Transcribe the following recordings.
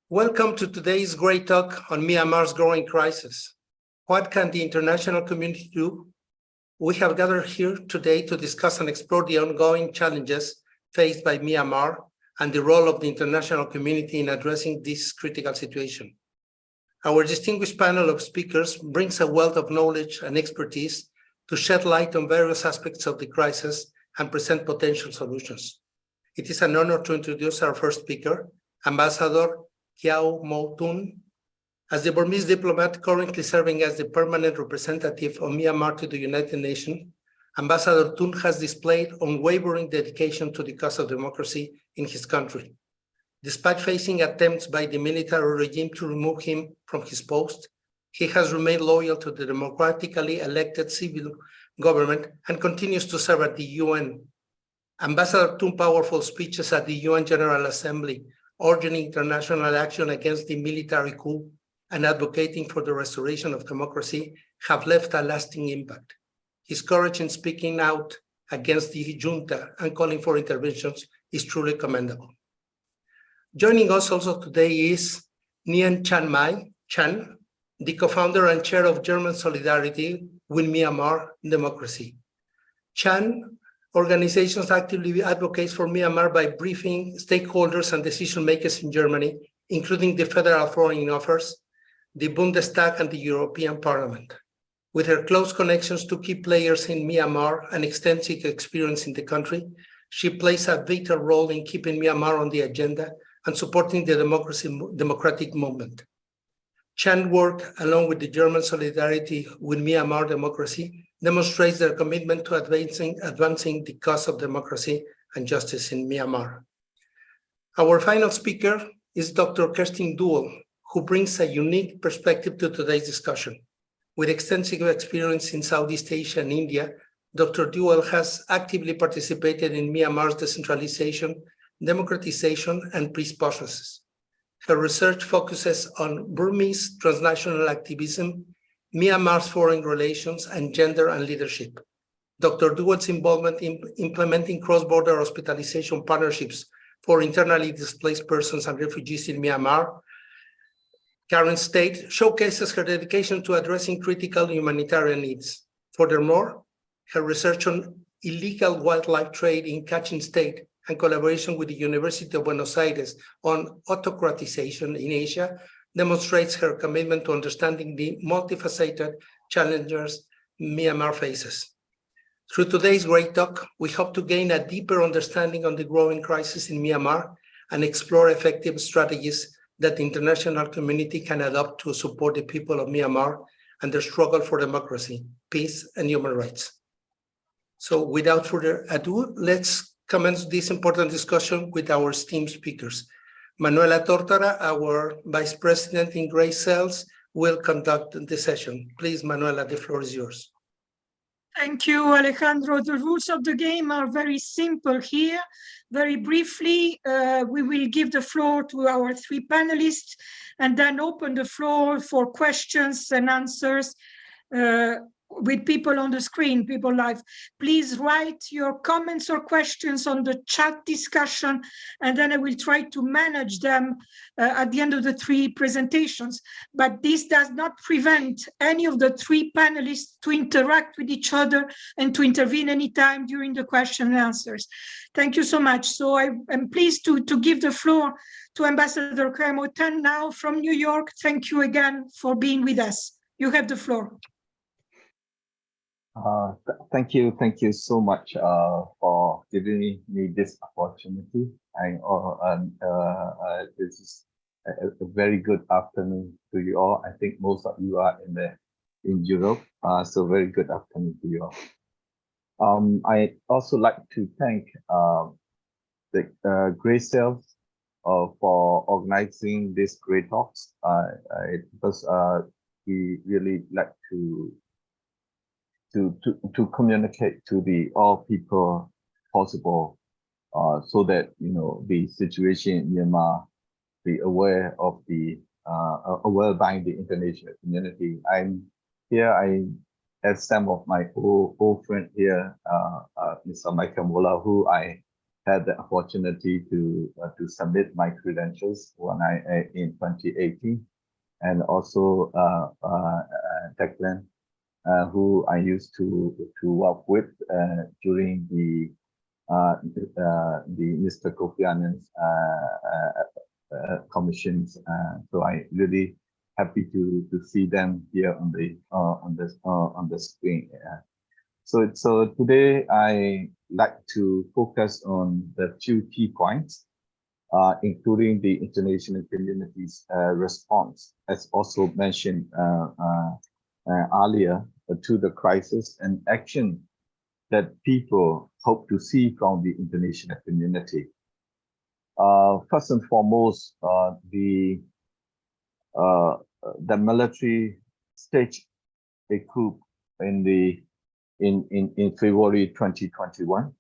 Welcome to today's Greytalk on Myanmar's growing crisis. What can the international community do? We have gathered here today to discuss and explore the ongoing challenges faced by Myanmar and the role of the international community in addressing this critical situation. Our distinguished panel of speakers brings a wealth of knowledge and expertise to shed light on various aspects of the crisis and present potential solutions. It is an honor to introduce our first speaker, Ambassador Kyaw Moe Tun. As the Burmese diplomat currently serving as the Permanent Representative of Myanmar to the United Nations, Ambassador Tun has displayed unwavering dedication to the cause of democracy in his country. Despite facing attempts by the military regime to remove him from his post, he has remained loyal to the democratically elected civil government and continues to serve at the UN. Ambassador Tun's powerful speeches at the UN General Assembly, urging international action against the military coup and advocating for the restoration of democracy have left a lasting impact. His courage in speaking out against the junta and calling for interventions is truly commendable. Joining us also today is Nyein Chan May, the co-founder and chair of German Solidarity with Myanmar Democracy. Chan organizations actively advocates for Myanmar by briefing stakeholders and decision makers in Germany, including the Federal Foreign Office, the Bundestag, and the European Parliament. With her close connections to key players in Myanmar and extensive experience in the country, she plays a vital role in keeping Myanmar on the agenda and supporting the democratic movement. Chan work along with the German Solidarity with Myanmar Democracy demonstrates their commitment to advancing the cause of democracy and justice in Myanmar. Our final speaker is Dr. Kerstin Duell, who brings a unique perspective to today's discussion. With extensive experience in Southeast Asia and India, Dr. Duell has actively participated in Myanmar's decentralization, democratization, and peace processes. Her research focuses on Burmese transnational activism, Myanmar's foreign relations, and gender and leadership. Dr. Duell's involvement in implementing cross-border hospitalization partnerships for internally displaced persons and refugees in Myanmar current state showcases her dedication to addressing critical humanitarian needs. Furthermore, her research on illegal wildlife trade in Kachin State and collaboration with the University of Buenos Aires on autocratization in Asia demonstrates her commitment to understanding the multifaceted challenges Myanmar faces. Through today's Greytalk, we hope to gain a deeper understanding on the growing crisis in Myanmar and explore effective strategies that the international community can adopt to support the people of Myanmar and their struggle for democracy, peace, and human rights. So without further ado, let's commence this important discussion with our esteemed speakers. Manuela Tortora, our Vice President in Gray Cells, will conduct the session. Please, Manuela, the floor is yours. Thank you, Alejandro. The rules of the game are very simple here. Very briefly, we will give the floor to our three panelists and then open the floor for questions and answers with people on the screen, people live. Please write your comments or questions on the chat discussion, and then I will try to manage them at the end of the three presentations. But this does not prevent any of the three panelists to interact with each other and to intervene anytime during the question and answers. Thank you so much. So I am pleased to give the floor to Ambassador Kyaw Moe Tun now from New York. Thank you again for being with us. You have the floor. Thank you so much for giving me this opportunity. This is a very good afternoon to you all. I think most of you are in Europe, so very good afternoon to you all. I also like to thank the Grey Cells for organizing this Greytalk because we really like to communicate to all people possible, so that the situation in Myanmar be aware of aware by the international community. I'm here. I have some of my old friend here, Mr. Michael Mola, who I had the opportunity to submit my credentials when in 2018, and also Declan, who I used to work with during the Mr. Kofi Annan's commissions. So I really happy to see them here on the screen. So today I like to focus on the few key points, including the international community's response, as also mentioned earlier, to the crisis and action that people hope to see from the international community. First and foremost, the military staged a coup in February 2021.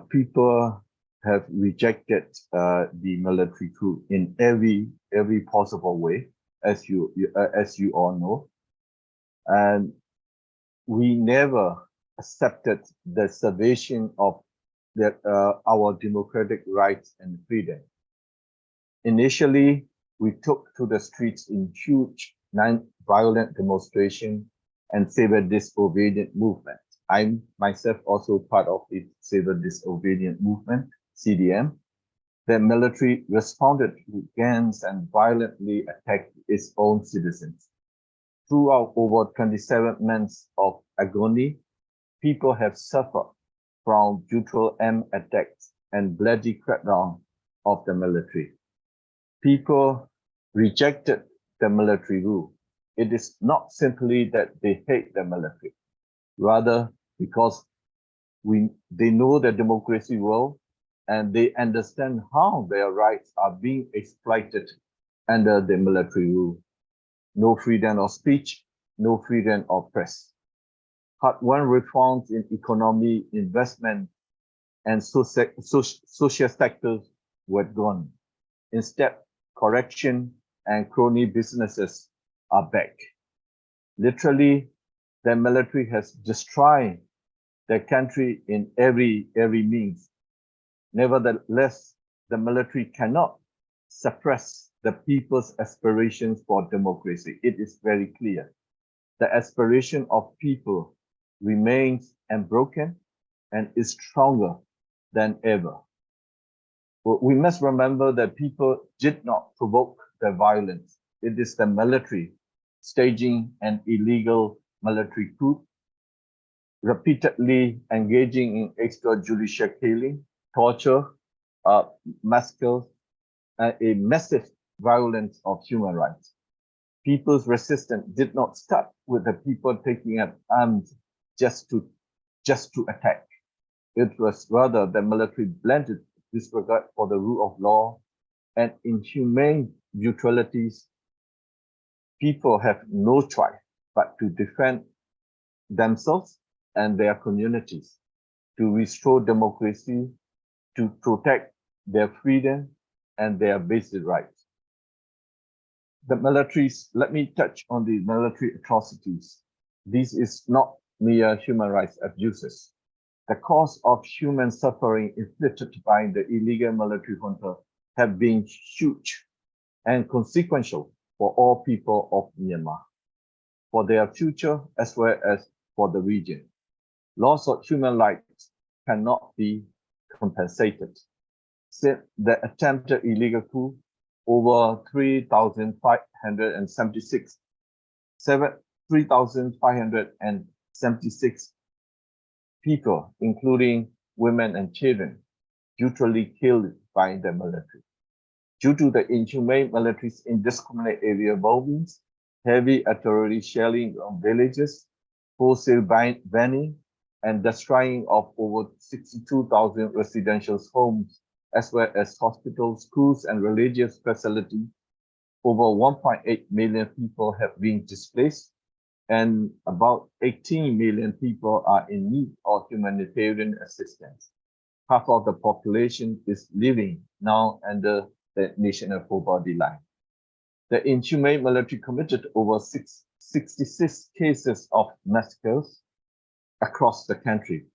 People have rejected the military coup in every possible way, as you all know, and we never accepted the subversion of our democratic rights and freedom. Initially, we took to the streets in huge non-violent demonstration and civil disobedience movement. I'm myself also part of the civil disobedience movement, CDM. The military responded against and violently attacked its own citizens. Throughout over 27 months of agony, people have suffered from brutal armed attacks and bloody crackdown of the military. People rejected the military rule. It is not simply that they hate the military, rather because they know the democracy well and they understand how their rights are being exploited under the military rule. No freedom of speech, no freedom of press. Hard-won reforms in economy, investment, and social sectors were gone. Instead, corruption and crony businesses are back. Literally, the military has destroyed the country in every means. Nevertheless, the military cannot suppress the people's aspirations for democracy. It is very clear. The aspiration of people remains unbroken and is stronger than ever. We must remember that people did not provoke the violence. It is the military staging an illegal military coup, repeatedly engaging in extrajudicial killing, torture, massacres, a massive violence of human rights. People's resistance did not start with the people taking up arms just to attack. It was rather the military blended disregard for the rule of law and inhumane brutalities. People have no choice but to defend themselves and their communities, to restore democracy, to protect their freedom and their basic rights. The militaries, let me touch on the military atrocities. This is not mere human rights abuses. The cause of human suffering inflicted by the illegal military junta have been huge and consequential for all people of Myanmar, for their future as well as for the region. Loss of human lives cannot be compensated. Since the attempted illegal coup, over 3,576 people, including women and children, brutally killed by the military. Due to the inhumane military's indiscriminate area bombings, heavy artillery shelling of villages, wholesale banning, and destroying of over 62,000 residential homes, as well as hospitals, schools, and religious facilities, over 1.8 million people have been displaced, and about 18 million people are in need of humanitarian assistance. Half of the population is living now under the national poverty line. The inhumane military committed over 66 cases of massacres across the country.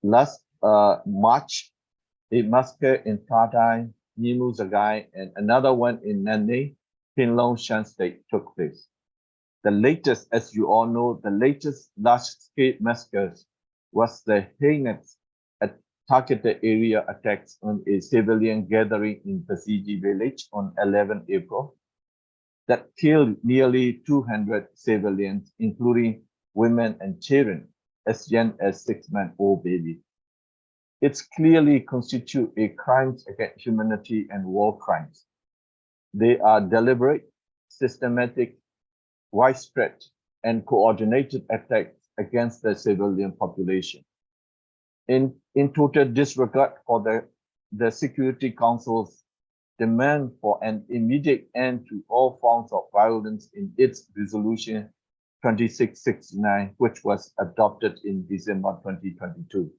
Last March, a massacre in Pattaya, Nimu Zagai, and another one in Nanyang, Pinlong, Shan State took place. The latest, as you all know, the latest large-scale massacres was the heinous targeted area attacks on a civilian gathering in Basiji village on 11 April that killed nearly 200 civilians, including women and children, as young as 6-month-old babies. It clearly constitutes a crime against humanity and war crimes. They are deliberate, systematic, widespread, and coordinated attacks against the civilian population. In total disregard for the Security Council's demand for an immediate end to all forms of violence in its resolution 2669, which was adopted in December 2022.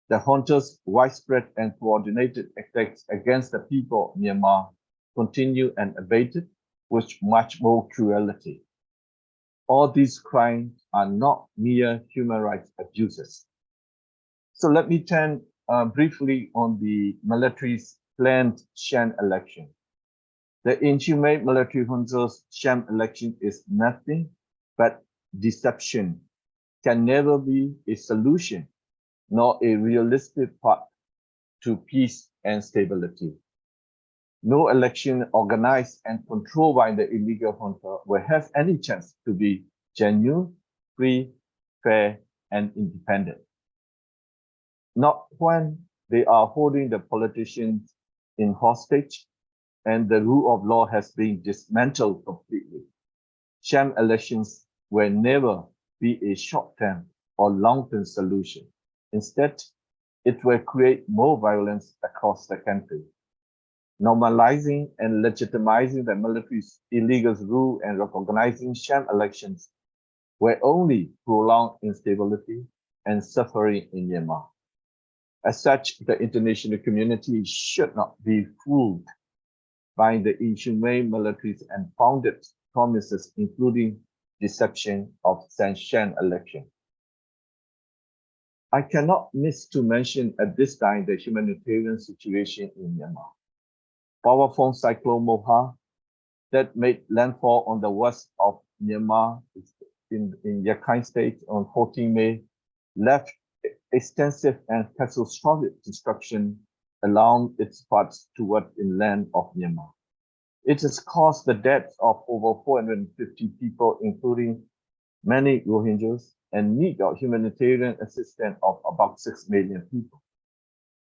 The junta's widespread and coordinated attacks against the people of Myanmar continue unabated with much more cruelty. All these crimes are not mere human rights abuses. So let me turn briefly on the military's planned sham election. The inhumane military junta's sham election is nothing but deception, can never be a solution, nor a realistic path to peace and stability. No election organized and controlled by the illegal junta will have any chance to be genuine, free, fair, and independent. Not when they are holding the politicians in hostage and the rule of law has been dismantled completely. Sham elections will never be a short-term or long-term solution. Instead, it will create more violence across the country. Normalizing and legitimizing the military's illegal rule and recognizing sham elections will only prolong instability and suffering in Myanmar. As such, the international community should not be fooled by the inhumane military's unfounded promises, including deception of sham election. I cannot miss to mention at this time the humanitarian situation in Myanmar. Powerful cyclone Moha that made landfall on the west of Myanmar in Rakhine State on 14 May left extensive and catastrophic destruction along its paths toward inland of Myanmar. It has caused the deaths of over 450 people, including many Rohingyas, and need of humanitarian assistance of about 6 million people.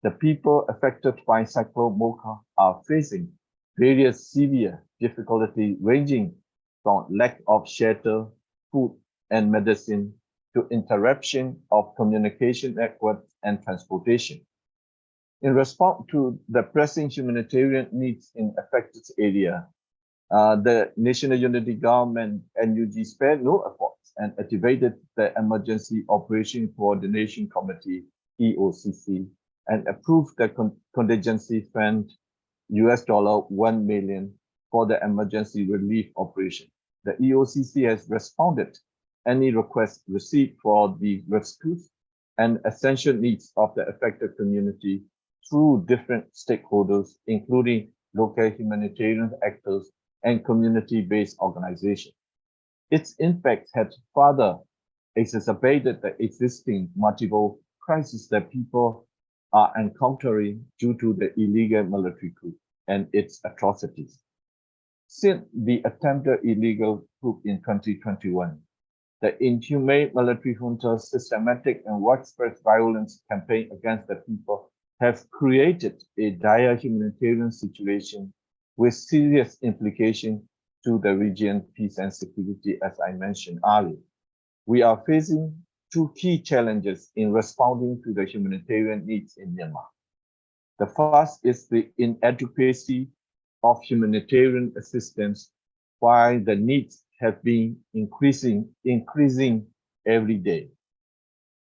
The people affected by Cyclone Mocha are facing various severe difficulties ranging from lack of shelter, food, and medicine to interruption of communication networks and transportation. In response to the pressing humanitarian needs in affected area, the National Unity Government NUG spared no efforts and activated the Emergency Operation Coordination Committee, EOCC, and approved the contingency fund $1 million for the emergency relief operation. The EOCC has responded any requests received for the rescues and essential needs of the affected community through different stakeholders, including local humanitarian actors and community-based organizations. Its impact had further exacerbated the existing multiple crises that people are encountering due to the illegal military coup and its atrocities. Since the attempted illegal coup in 2021, the inhumane military junta's systematic and widespread violence campaign against the people have created a dire humanitarian situation with serious implications to the region peace and security, as I mentioned earlier. We are facing two key challenges in responding to the humanitarian needs in Myanmar. The first is the inadequacy of humanitarian assistance, while the needs have been increasing every day.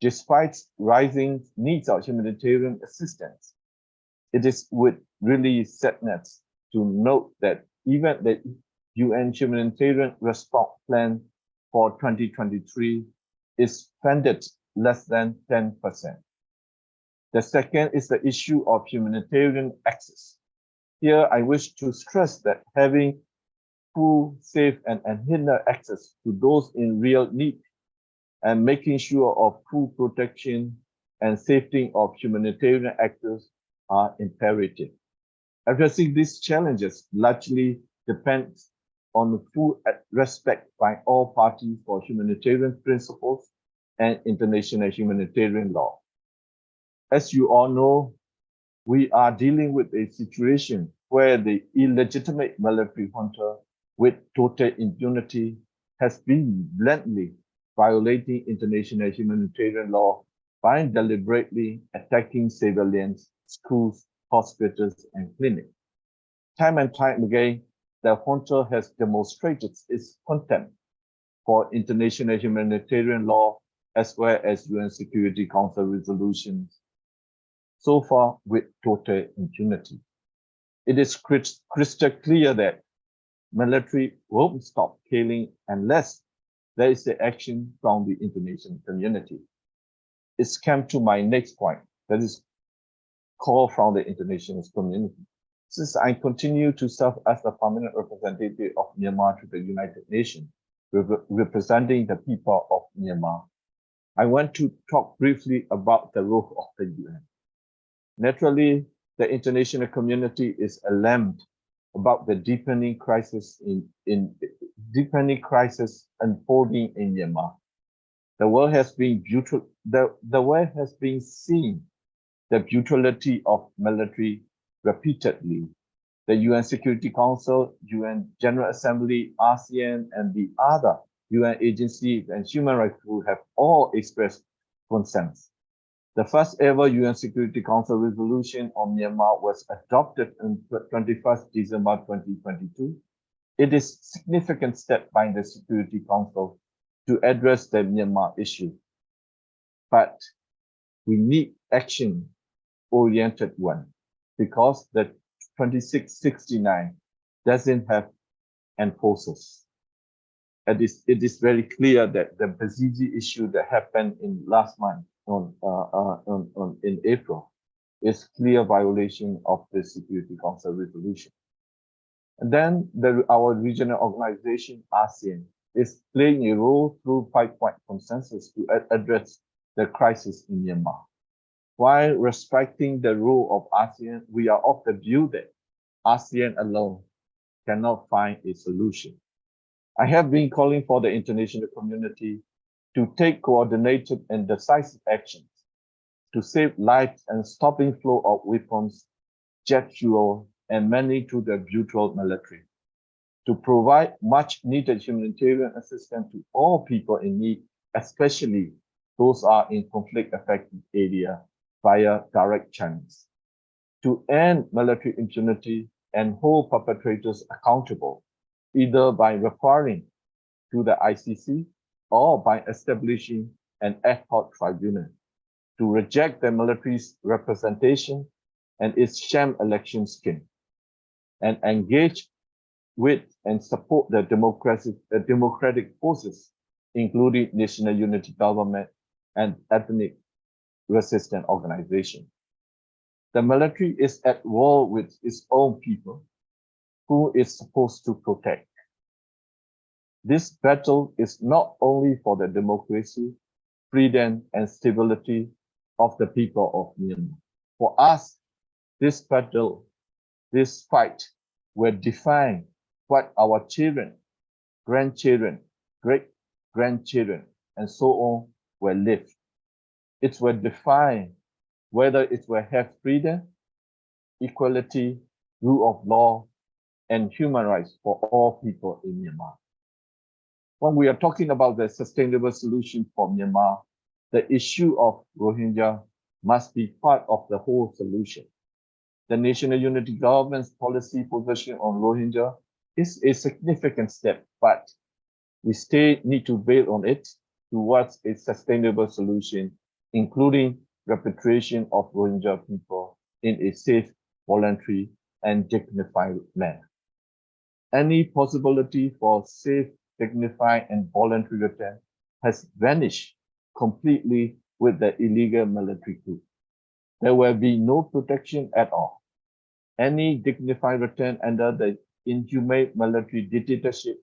Despite rising needs of humanitarian assistance, it is with really sadness to note that even the UN Humanitarian Response Plan for 2023 is funded less than 10%. The second is the issue of humanitarian access. Here, I wish to stress that having full, safe, and unhindered access to those in real need and making sure of full protection and safety of humanitarian actors are imperative. Addressing these challenges largely depends on full respect by all parties for humanitarian principles and international humanitarian law. As you all know, we are dealing with a situation where the illegitimate military junta with total impunity has been bluntly violating international humanitarian law by deliberately attacking civilians, schools, hospitals, and clinics. Time and time again, the junta has demonstrated its contempt for international humanitarian law as well as UN Security Council resolutions, so far with total impunity. It is crystal clear that military won't stop killing unless there is the action from the international community. It's come to my next point, that is call from the international community. Since I continue to serve as the permanent representative of Myanmar to the United Nations, representing the people of Myanmar, I want to talk briefly about the role of the UN. Naturally, the international community is alarmed about the deepening crisis unfolding in Myanmar. The world has been seeing the brutality of military repeatedly. The UN Security Council, UN General Assembly, ASEAN, and the other UN agencies and human rights groups have all expressed concerns. The first ever UN Security Council resolution on Myanmar was adopted on 21st December 2022. It is a significant step by the Security Council to address the Myanmar issue. But we need action-oriented one because the 2669 doesn't have enforcers. It is very clear that the Burmese issue that happened in last month in April is clear violation of the Security Council resolution. And then our regional organization, ASEAN, is playing a role through 5-point consensus to address the crisis in Myanmar. While respecting the role of ASEAN, we are of the view that ASEAN alone cannot find a solution. I have been calling for the international community to take coordinated and decisive actions to save lives and stopping flow of weapons, jet fuel, and money to the brutal military, to provide much needed humanitarian assistance to all people in need, especially those are in conflict affected area via direct channels, to end military impunity and hold perpetrators accountable, either by referring to the ICC or by establishing an ad hoc tribunal, to reject the military's representation and its sham election scheme, and engage with and support the democratic forces, including national unity government and ethnic resistance organization. The military is at war with its own people, who it's supposed to protect. This battle is not only for the democracy, freedom, and stability of the people of Myanmar. For us, this battle, this fight will define what our children, grandchildren, great-grandchildren, and so on will live. It will define whether it will have freedom, equality, rule of law, and human rights for all people in Myanmar. When we are talking about the sustainable solution for Myanmar, the issue of Rohingya must be part of the whole solution. The National Unity Government's policy position on Rohingya is a significant step, but we still need to build on it towards a sustainable solution, including repatriation of Rohingya people in a safe, voluntary, and dignified manner. Any possibility for safe, dignified, and voluntary return has vanished completely with the illegal military coup. there will be no protection at all. Any dignified return under the inhumane military dictatorship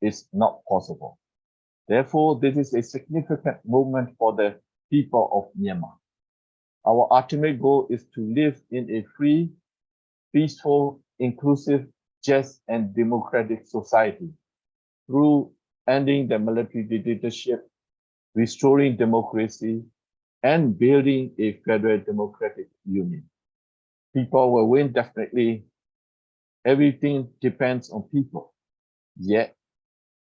is not possible. Therefore, this is a significant moment for the people of Myanmar. Our ultimate goal is to live in a free, peaceful, inclusive, just, and democratic society through ending the military dictatorship, restoring democracy, and building a federal democratic union. People will win definitely. Everything depends on people. Yet,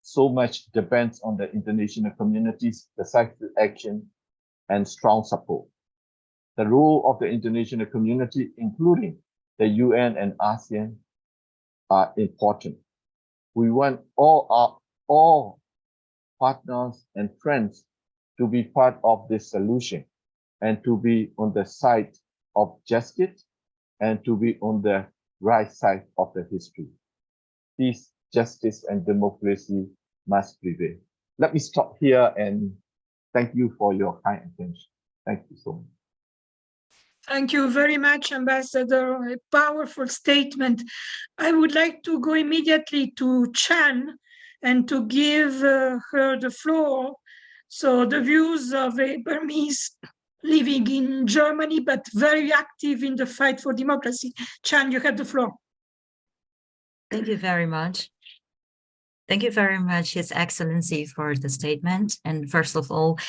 so much depends on the international community's decisive action and strong support. The role of the international community, including the UN and ASEAN, are important. We want all partners and friends to be part of this solution and to be on the side of justice and to be on the right side of the history. Peace, justice, and democracy must prevail. Let me stop here and thank you for your kind attention. Thank you so much. Thank you very much, Ambassador. A powerful statement. I would like to go immediately to Chan and to give her the floor. So the views of a Burmese living in Germany, but very active in the fight for democracy. Chan, you have the floor. Thank you very much. Thank you very much, His Excellency, for the statement. And first of all,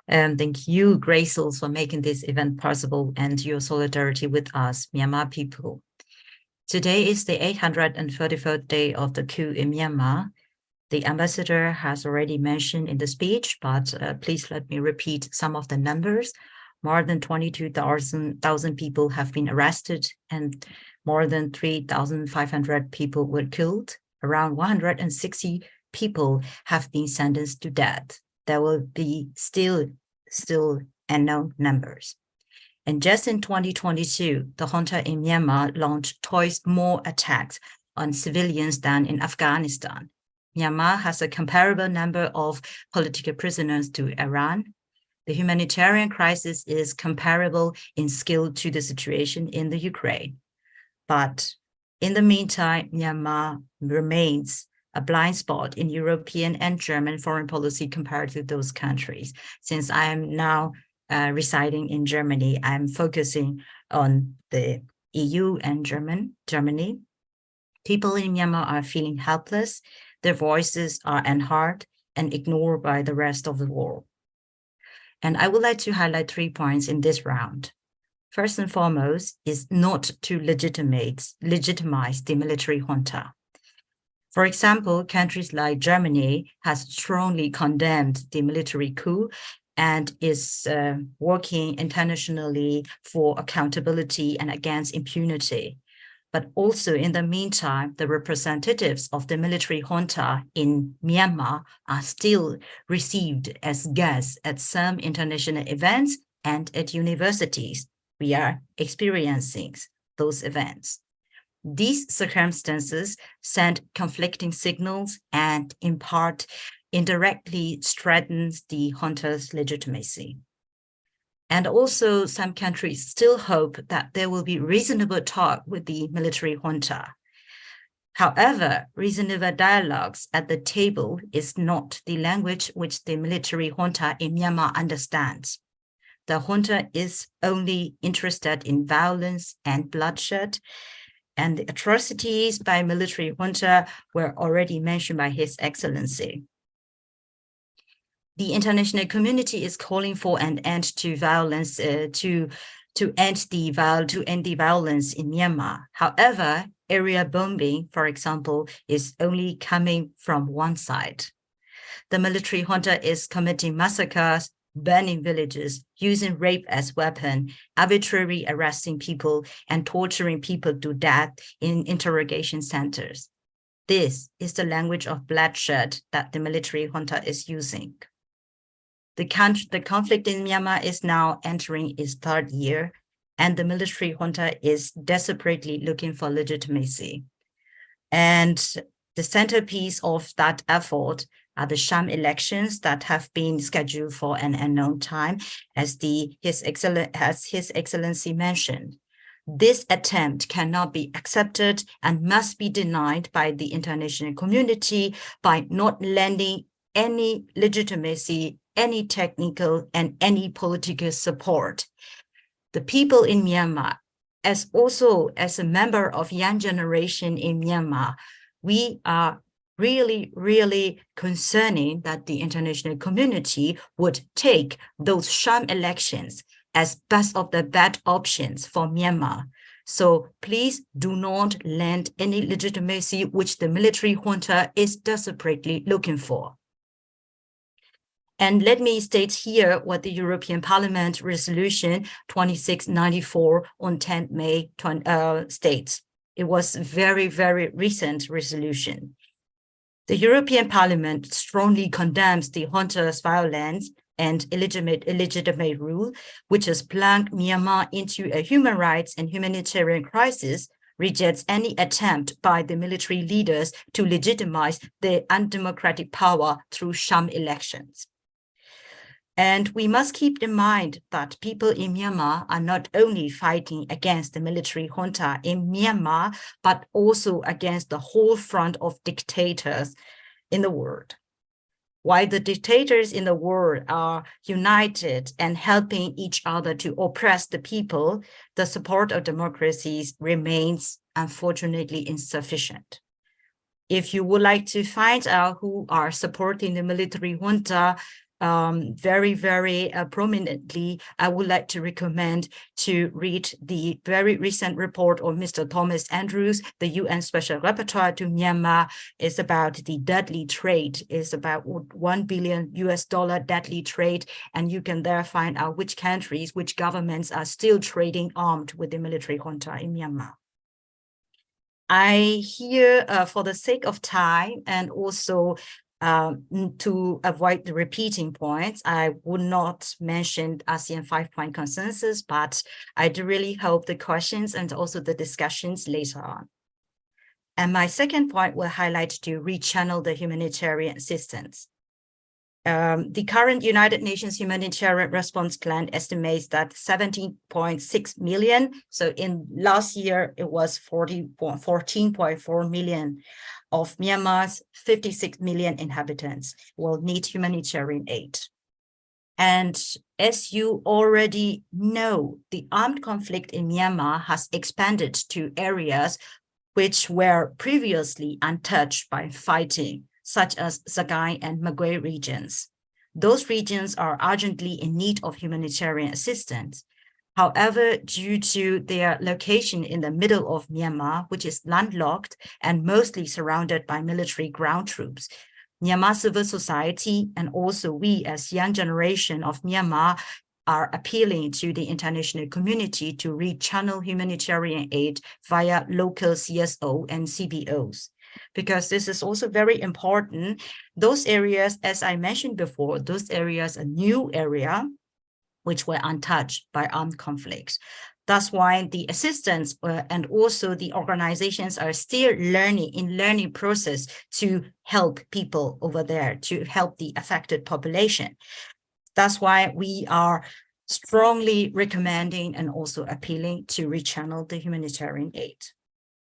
thank you, Greytalk, for making this event possible and your solidarity with us, Myanmar people. Today is the 834th day of the coup in Myanmar. The ambassador has already mentioned in the speech, but please let me repeat some of the numbers. More than 22,000 people have been arrested and more than 3,500 people were killed. Around 160 people have been sentenced to death. There will be still unknown numbers. And just in 2022, the junta in Myanmar launched twice more attacks on civilians than in Afghanistan. Myanmar has a comparable number of political prisoners to Iran. The humanitarian crisis is comparable in scale to the situation in the Ukraine. But in the meantime, Myanmar remains a blind spot in European and German foreign policy compared to those countries. Since I am now residing in Germany, I'm focusing on the EU and Germany. People in Myanmar are feeling helpless. Their voices are unheard and ignored by the rest of the world. And I would like to highlight 3 points in this round. First and foremost is not to legitimize the military junta. For example, countries like Germany has strongly condemned the military coup and is working internationally for accountability and against impunity. But also in the meantime, the representatives of the military junta in Myanmar are still received as guests at some international events and at universities. We are experiencing those events. These circumstances send conflicting signals and in part indirectly strengthens the junta's legitimacy. And also some countries still hope that there will be reasonable talk with the military junta. However, reasonable dialogues at the table is not the language which the military junta in Myanmar understands. The junta is only interested in violence and bloodshed, and the atrocities by military junta were already mentioned by His Excellency. The international community is calling for an end to violence, to end the violence in Myanmar. However, area bombing, for example, is only coming from one side. The military junta is committing massacres, burning villages, using rape as weapon, arbitrarily arresting people and torturing people to death in interrogation centers. This is the language of bloodshed that the military junta is using. The conflict in Myanmar is now entering its 3rd year, and the military junta is desperately looking for legitimacy. And the centerpiece of that effort are the sham elections that have been scheduled for an unknown time, as His Excellency mentioned. This attempt cannot be accepted and must be denied by the international community by not lending any legitimacy, any technical and any political support. The people in Myanmar, as a member of young generation in Myanmar, we are really concerning that the international community would take those sham elections as best of the bad options for Myanmar. So please do not lend any legitimacy which the military junta is desperately looking for. And let me state here what the European Parliament Resolution 2694 on 10 May states. It was a very recent resolution. The European Parliament strongly condemns the junta's violence and illegitimate rule, which has plunged Myanmar into a human rights and humanitarian crisis, rejects any attempt by the military leaders to legitimize their undemocratic power through sham elections. And we must keep in mind that people in Myanmar are not only fighting against the military junta in Myanmar, but also against the whole front of dictators in the world. While the dictators in the world are united and helping each other to oppress the people, the support of democracies remains unfortunately insufficient. If you would like to find out who are supporting the military junta very prominently, I would like to recommend to read the very recent report of Mr. Thomas Andrews, the UN Special Rapporteur to Myanmar. Is about the deadly trade, is about $1 billion deadly trade, and you can there find out which countries, which governments are still trading armed with the military junta in Myanmar. I here, for the sake of time and also to avoid the repeating points, I would not mention ASEAN 5-point consensus, but I do really hope the questions and also the discussions later on. And my second point will highlight to rechannel the humanitarian assistance. The current United Nations Humanitarian Response Plan estimates that 17.6 million. So in last year, it was 14.4 million of Myanmar's 56 million inhabitants will need humanitarian aid. And as you already know, the armed conflict in Myanmar has expanded to areas which were previously untouched by fighting, such as Sagaing and Magwe regions. Those regions are urgently in need of humanitarian assistance. However, due to their location in the middle of Myanmar, which is landlocked and mostly surrounded by military ground troops, Myanmar civil society and also we as young generation of Myanmar are appealing to the international community to rechannel humanitarian aid via local CSO and CBOs. Because this is also very important. Those areas, as I mentioned before, those areas are new area which were untouched by armed conflicts. That's why the assistance and also the organizations are still learning process to help people over there, to help the affected population. That's why we are strongly recommending and also appealing to rechannel the humanitarian aid.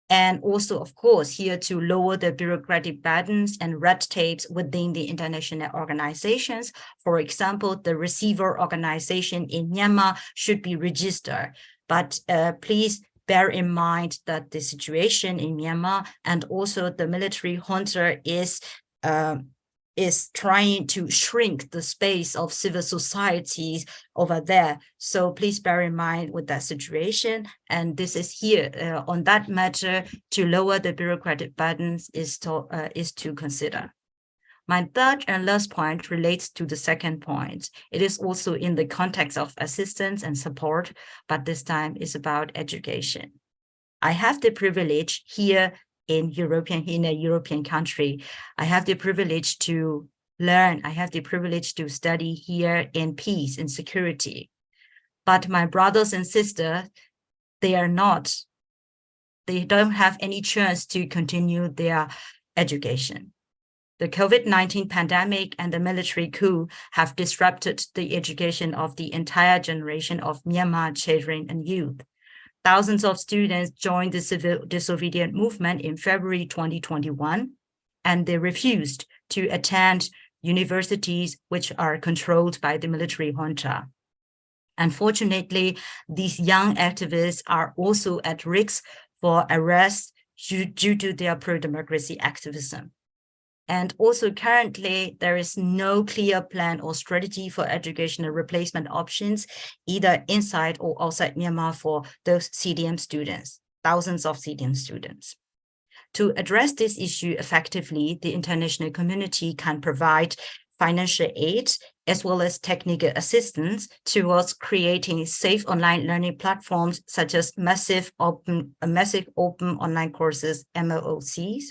And also, of course, here to lower the bureaucratic burdens and red tapes within the international organizations. For example, the receiver organization in Myanmar should be registered. But please bear in mind that the situation in Myanmar and also the military junta is trying to shrink the space of civil societies over there. So please bear in mind with that situation. And this is here on that matter to lower the bureaucratic burdens is to consider. My third and last point relates to the second point. It is also in the context of assistance and support, but this time is about education. I have the privilege here in a European country. I have the privilege to learn. I have the privilege to study here in peace and security. But my brothers and sisters, they don't have any chance to continue their education The COVID-19 pandemic and the military coup have disrupted the education of the entire generation of Myanmar children and youth. Thousands of students joined the disobedient movement in February 2021, and they refused to attend universities which are controlled by the military junta. Unfortunately, these young activists are also at risk for arrest due to their pro-democracy activism. And also currently, there is no clear plan or strategy for educational replacement options, either inside or outside Myanmar for those CDM students, thousands of CDM students. To address this issue effectively, the international community can provide financial aid as well as technical assistance towards creating safe online learning platforms such as massive open online courses, MOOCs,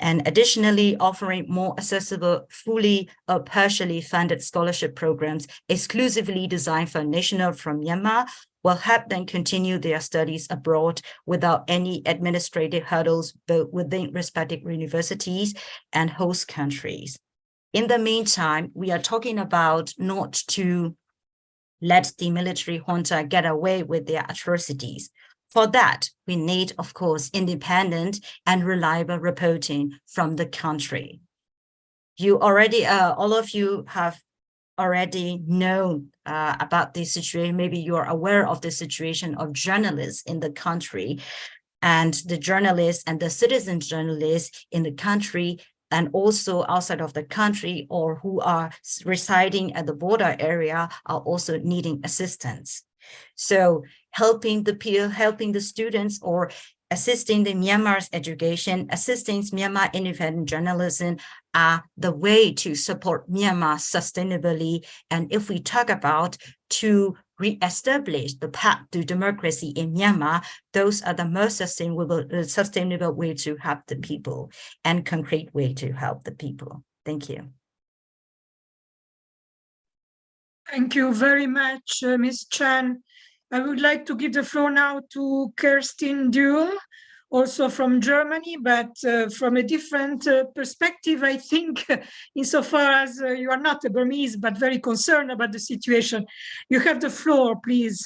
and additionally offering more accessible, fully or partially funded scholarship programs exclusively designed for nationals from Myanmar will help them continue their studies abroad without any administrative hurdles, both within respective universities and host countries. In the meantime, we are talking about not to let the military junta get away with their atrocities. For that, we need, of course, independent and reliable reporting from the country. You already, all of you have already known about this situation. Maybe you're aware of the situation of journalists in the country, and the journalists and the citizen journalists in the country and also outside of the country or who are residing at the border area are also needing assistance. So helping the students or assisting the Myanmar's education, assisting Myanmar independent journalism are the way to support Myanmar sustainably. And if we talk about to re-establish the path to democracy in Myanmar, those are the most sustainable way to help the people and concrete way to help the people. Thank you. Thank you very much, Ms. Chan. I would like to give the floor now to Kerstin Duell, also from Germany, but from a different perspective, I think, insofar as you are not a Burmese, but very concerned about the situation. You have the floor, please.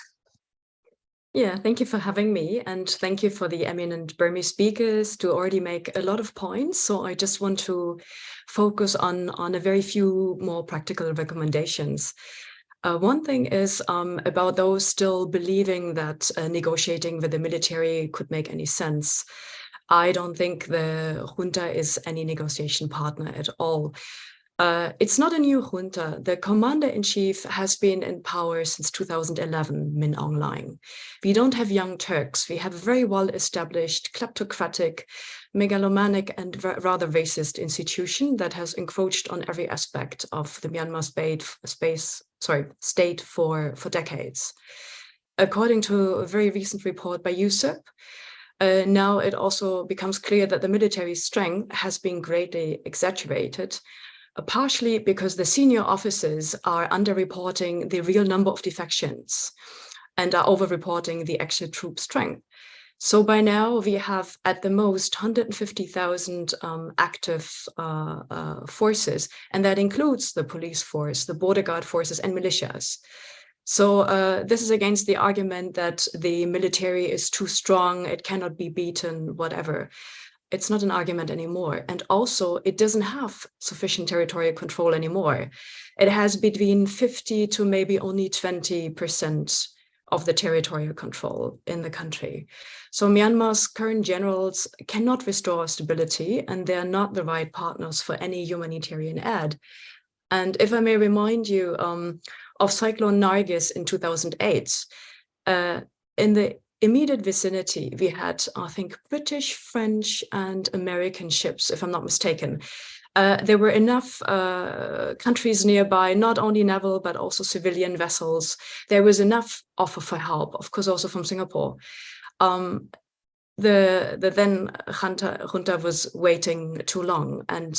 Yeah, thank you for having me, and thank you for the eminent Burmese speakers to already make a lot of points. So I just want to focus on a very few more practical recommendations. One thing is about those still believing that negotiating with the military could make any sense. I don't think the junta is any negotiation partner at all. It's not a new junta. The commander-in-chief has been in power since 2011, Min Aung Hlaing. We don't have young Turks. We have a very well-established, kleptocratic, megalomaniac, and rather racist institution that has encroached on every aspect of the Myanmar state for decades. According to a very recent report by USIP, now it also becomes clear that the military strength has been greatly exaggerated, partially because the senior officers are underreporting the real number of defections and are overreporting the actual troop strength. So by now we have at the most 150,000 active forces, and that includes the police force, the border guard forces, and militias. So this is against the argument that the military is too strong, it cannot be beaten, whatever. It's not an argument anymore. And also it doesn't have sufficient territorial control anymore. It has between 50 to maybe only 20% of the territorial control in the country. So Myanmar's current generals cannot restore stability, and they're not the right partners for any humanitarian aid. And if I may remind you of Cyclone Nargis in 2008, in the immediate vicinity, we had, I think, British, French, and American ships, if I'm not mistaken. There were enough countries nearby, not only naval, but also civilian vessels. There was enough offer for help, of course, also from Singapore. The then junta was waiting too long, and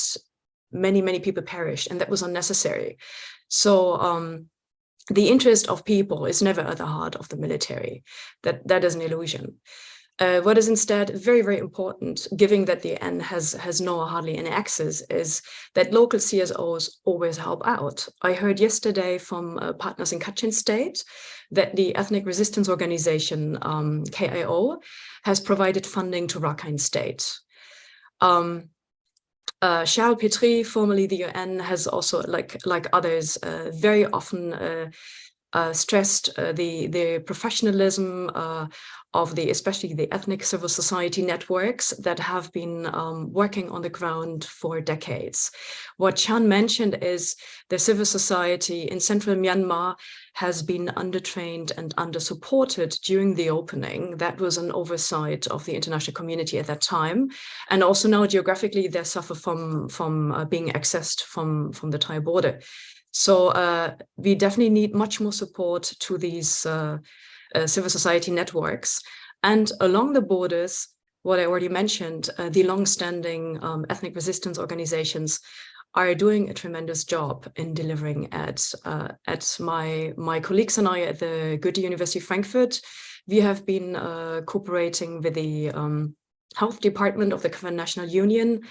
many people perished, and that was unnecessary. So the interest of people is never at the heart of the military. That is an illusion. What is instead very, very important, given that the UN has no hardly any access, is that local CSOs always help out. I heard yesterday from partners in Kachin State that the ethnic resistance organization KIO has provided funding to Rakhine State. Charles Petrie, formerly the UN, has also, like others, very often stressed the professionalism of especially the ethnic civil society networks that have been working on the ground for decades. What Chan mentioned is the civil society in central Myanmar has been undertrained and undersupported during the opening. That was an oversight of the international community at that time. And also now geographically, they suffer from being accessed from the Thai border. So we definitely need much more support to these civil society networks. And along the borders, what I already mentioned, the long-standing ethnic resistance organizations are doing a tremendous job in delivering at my colleagues and I at the Goethe University Frankfurt. We have been cooperating with the health department of the Karen National Union.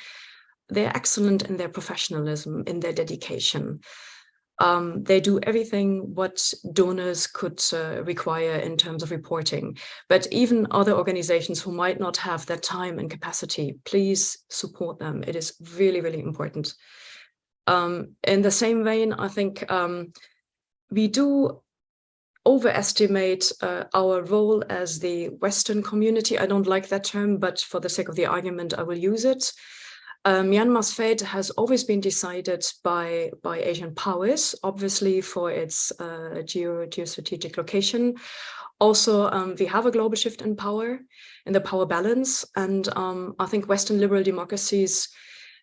They're excellent in their professionalism, in their dedication. They do everything what donors could require in terms of reporting. But even other organizations who might not have that time and capacity, please support them. It is really, really important. In the same vein, I think we do overestimate our role as the Western community. I don't like that term, but for the sake of the argument, I will use it. Myanmar's fate has always been decided by Asian powers, obviously for its geostrategic location. Also, we have a global shift in power, in the power balance. And I think Western liberal democracies,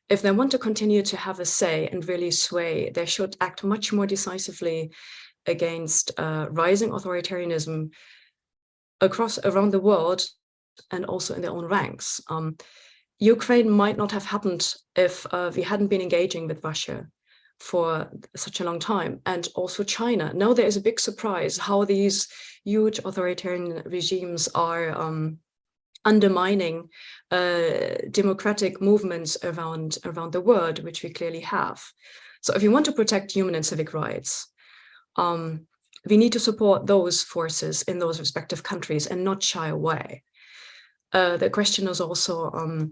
if they want to continue to have a say and really sway, they should act much more decisively against rising authoritarianism around the world and also in their own ranks. Ukraine might not have happened if we hadn't been engaging with Russia for such a long time, and also China. Now there is a big surprise how these huge authoritarian regimes are undermining democratic movements around the world, which we clearly have. So if you want to protect human and civic rights, we need to support those forces in those respective countries and not shy away. The question is also,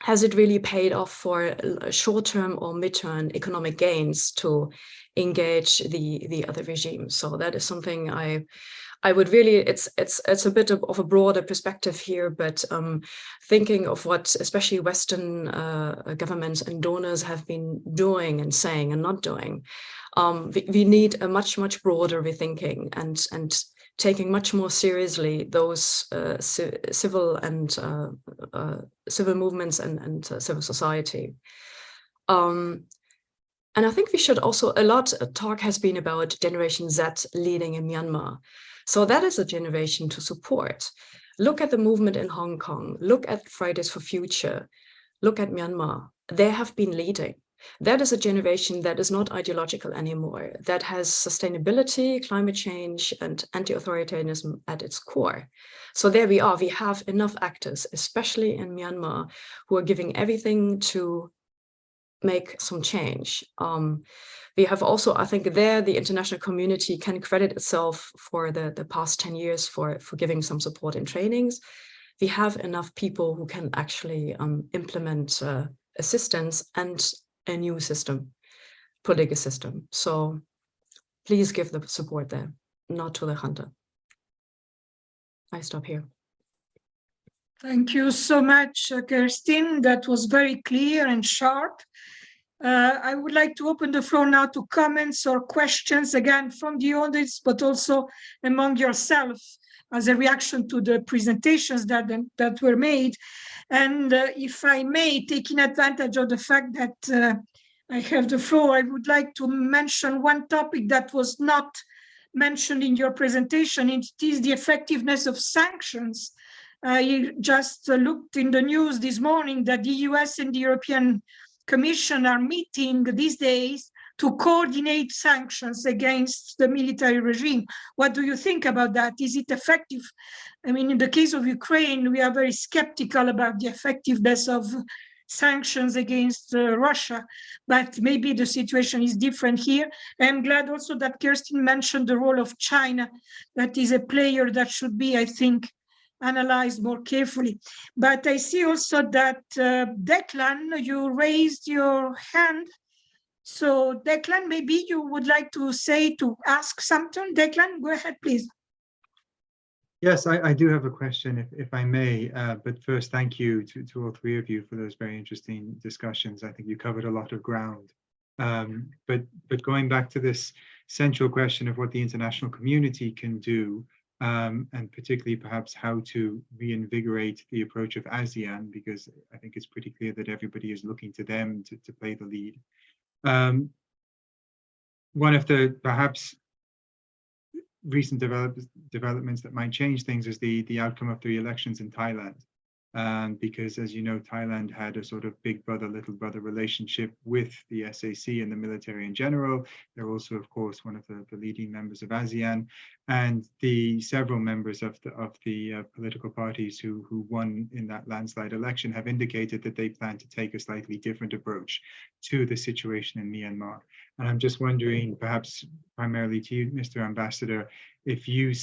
has it really paid off for short-term or mid-term economic gains to engage the other regimes? So that is something I would really, it's a bit of a broader perspective here, but thinking of what especially Western governments and donors have been doing and saying and not doing, we need a much broader rethinking and taking much more seriously those civil movements and civil society. And I think we should also, a lot of talk has been about Generation Z leading in Myanmar. So that is a generation to support. Look at the movement in Hong Kong, look at Fridays for Future, look at Myanmar. They have been leading. That is a generation that is not ideological anymore, that has sustainability, climate change, and anti-authoritarianism at its core. So there we are. We have enough actors, especially in Myanmar, who are giving everything to make some change. We have also, I think there, the international community can credit itself for the past 10 years for giving some support and trainings. We have enough people who can actually implement assistance and a new system, political system. So please give the support there, not to the junta. I stop here. Thank you so much, Kerstin. That was very clear and sharp. I would like to open the floor now to comments or questions, again, from the audience, but also among yourself as a reaction to the presentations that were made. And if I may, taking advantage of the fact that I have the floor, I would like to mention one topic that was not mentioned in your presentation. It is the effectiveness of sanctions. I just looked in the news this morning that the US and the European Commission are meeting these days to coordinate sanctions against the military regime. What do you think about that? Is it effective? I mean, in the case of Ukraine, we are very skeptical about the effectiveness of sanctions against Russia, but maybe the situation is different here. I'm glad also that Kerstin mentioned the role of China. That is a player that should be, I think, analyzed more carefully. But I see also that Declan, you raised your hand. So Declan, maybe you would like to ask something. Declan, go ahead, please. Yes, I do have a question, if I may. But first, thank you to all three of you for those very interesting discussions. I think you covered a lot of ground. But going back to this central question of what the international community can do, and particularly perhaps how to reinvigorate the approach of ASEAN, because I think it's pretty clear that everybody is looking to them to play the lead. One of the perhaps recent developments that might change things is the outcome of the elections in Thailand. Because, as you know, Thailand had a sort of big brother, little brother relationship with the SAC and the military in general. They're also, of course, one of the leading members of ASEAN, and the several members of the political parties who won in that landslide election have indicated that they plan to take a slightly different approach to the situation in Myanmar. And I'm just wondering, perhaps primarily to you, Mr. Ambassador, if you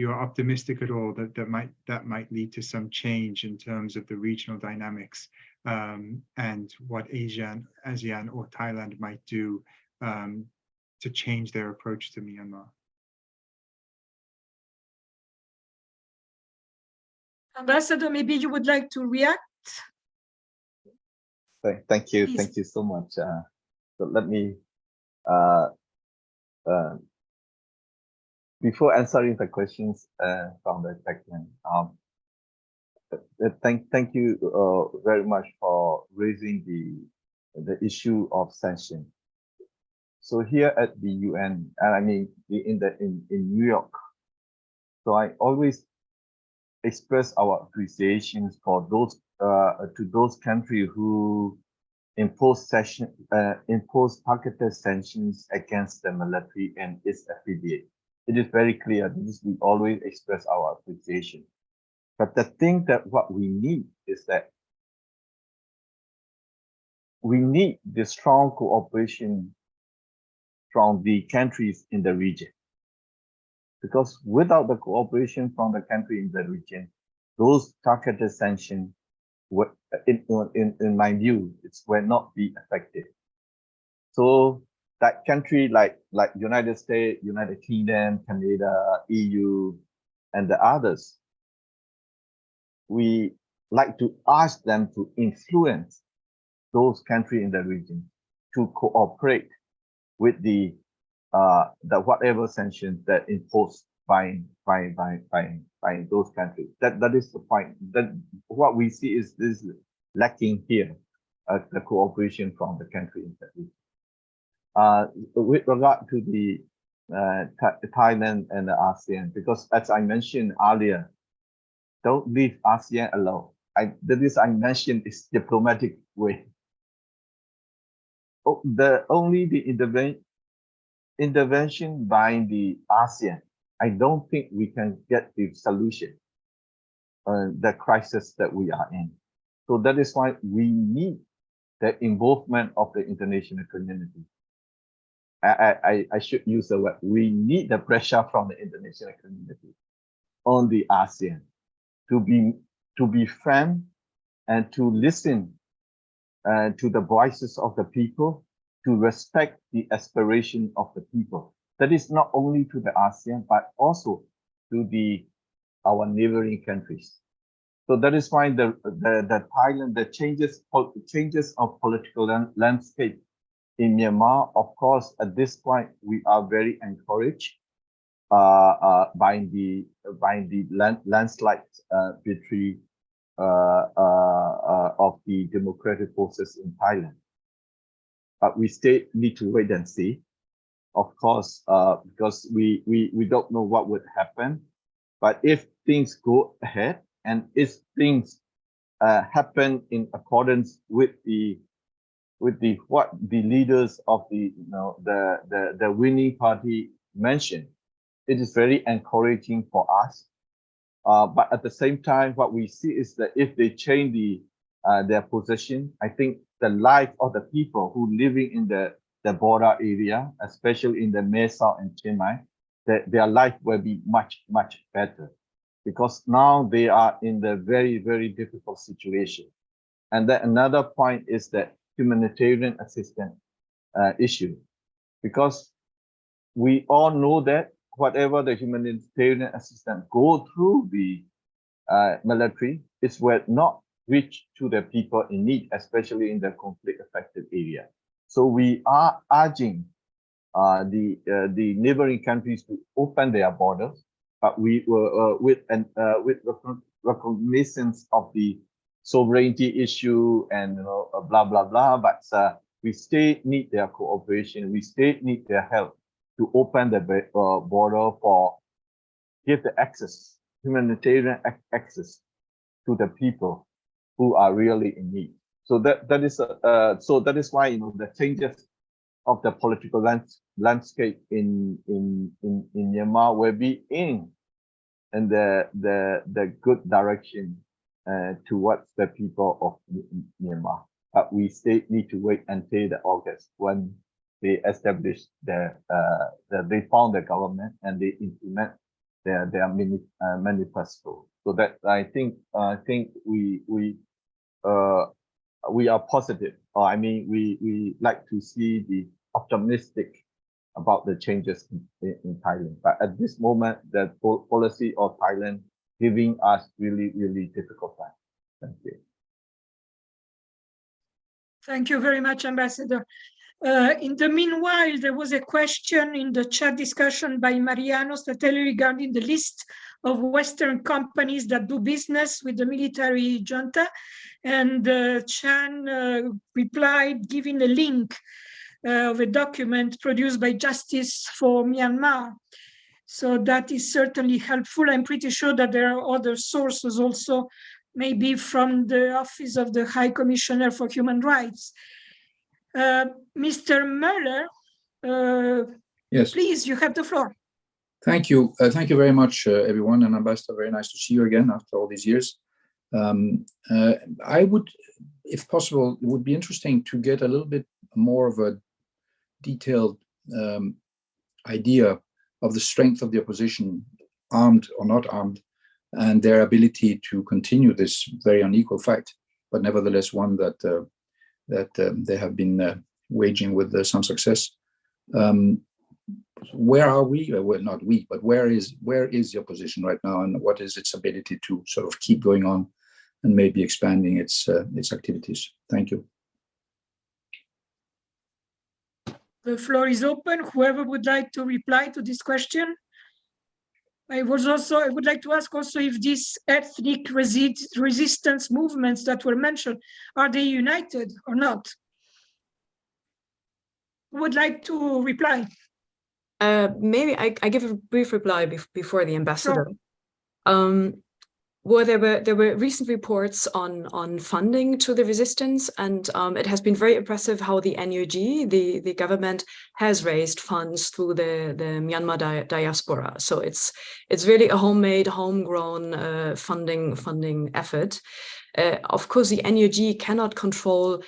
are optimistic at all that might lead to some change in terms of the regional dynamics, and what ASEAN or Thailand might do to change their approach to Myanmar. Ambassador, maybe you would like to react? Thank you. Please. Thank you so much. So let me, before answering the questions from the Declan, thank you very much for raising the issue of sanctions. So here at the UN, and I mean in New York, so I always express our appreciations for those to those countries who impose targeted sanctions against the military and its affiliates. It is very clear that we always express our appreciation. But the thing that what we need is that we need the strong cooperation from the countries in the region. Because without the cooperation from the country in the region, those targeted sanctions, in my view, will not be effective. So that country like United States, United Kingdom, Canada, EU, and the others, we like to ask them to influence those countries in the region to cooperate with the whatever sanctions that imposed by those countries. That is the point. That what we see is this lacking here, the cooperation from the country in the region. With regard to the Thailand and the ASEAN, because as I mentioned earlier, don't leave ASEAN alone. I mentioned is diplomatic way. The intervention by the ASEAN, I don't think we can get the solution the crisis that we are in. So that is why we need the involvement of the international community. I should use the word, we need the pressure from the international community on the ASEAN to be firm and to listen to the voices of the people, to respect the aspiration of the people. That is not only to the ASEAN, but also to our neighboring countries. So that is why the Thailand, the changes of political landscape in Myanmar, of course, at this point, we are very encouraged by the landslide victory of the democratic forces in Thailand. But we still need to wait and see, of course, because we don't know what would happen. But if things go ahead and if things happen in accordance with what the leaders of the the winning party mentioned, it is very encouraging for us. But at the same time, what we see is that if they change their position, I think the life of the people who living in the border area, especially in the Mae Sao and Chiang Mai, their life will be much better, because now they are in the very difficult situation. And then another point is that humanitarian assistance issue, because we all know that whatever the humanitarian assistance go through the military, it will not reach to the people in need, especially in the conflict affected area. So we are urging the neighboring countries to open their borders, but we were with recognition of the sovereignty issue and blah blah blah. But we still need their cooperation. We still need their help to open the border for give the access, humanitarian access to the people who are really in need. So that is why the changes of the political landscape in Myanmar will be in the good direction towards the people of Myanmar. But we still need to wait until the August when they establish they found the government and they implement their manifesto. So that I think we are positive, or I mean we like to see the optimistic about the changes in Thailand. But at this moment, the policy of Thailand giving us really difficult time. Thank you. Thank you very much, Ambassador. In the meanwhile, there was a question in the chat discussion by Mariano Statelli regarding the list of Western companies that do business with the military junta. And Chan replied, giving a link of a document produced by Justice for Myanmar. So that is certainly helpful. I'm pretty sure that there are other sources also, maybe from the Office of the High Commissioner for Human Rights. Mr. Mueller, yes, please, you have the floor. Thank you. Thank you very much, everyone. And Ambassador, very nice to see you again after all these years. I would, if possible, it would be interesting to get a little bit more of a detailed idea of the strength of the opposition, armed or not armed, and their ability to continue this very unequal fight, but nevertheless one that they have been waging with some success. Where are we? Well, not we, but where is the opposition right now, and what is its ability to sort of keep going on and maybe expanding its activities? Thank you. The floor is open. Whoever would like to reply to this question. I would like to ask also if these ethnic resistance movements that were mentioned, are they united or not? Who would like to reply? Maybe I give a brief reply before the ambassador. Sure. Well, there were recent reports on funding to the resistance, and it has been very impressive how the NUG, the government, has raised funds through the Myanmar diaspora. So it's really a homemade, homegrown funding effort. Of course, the NUG cannot control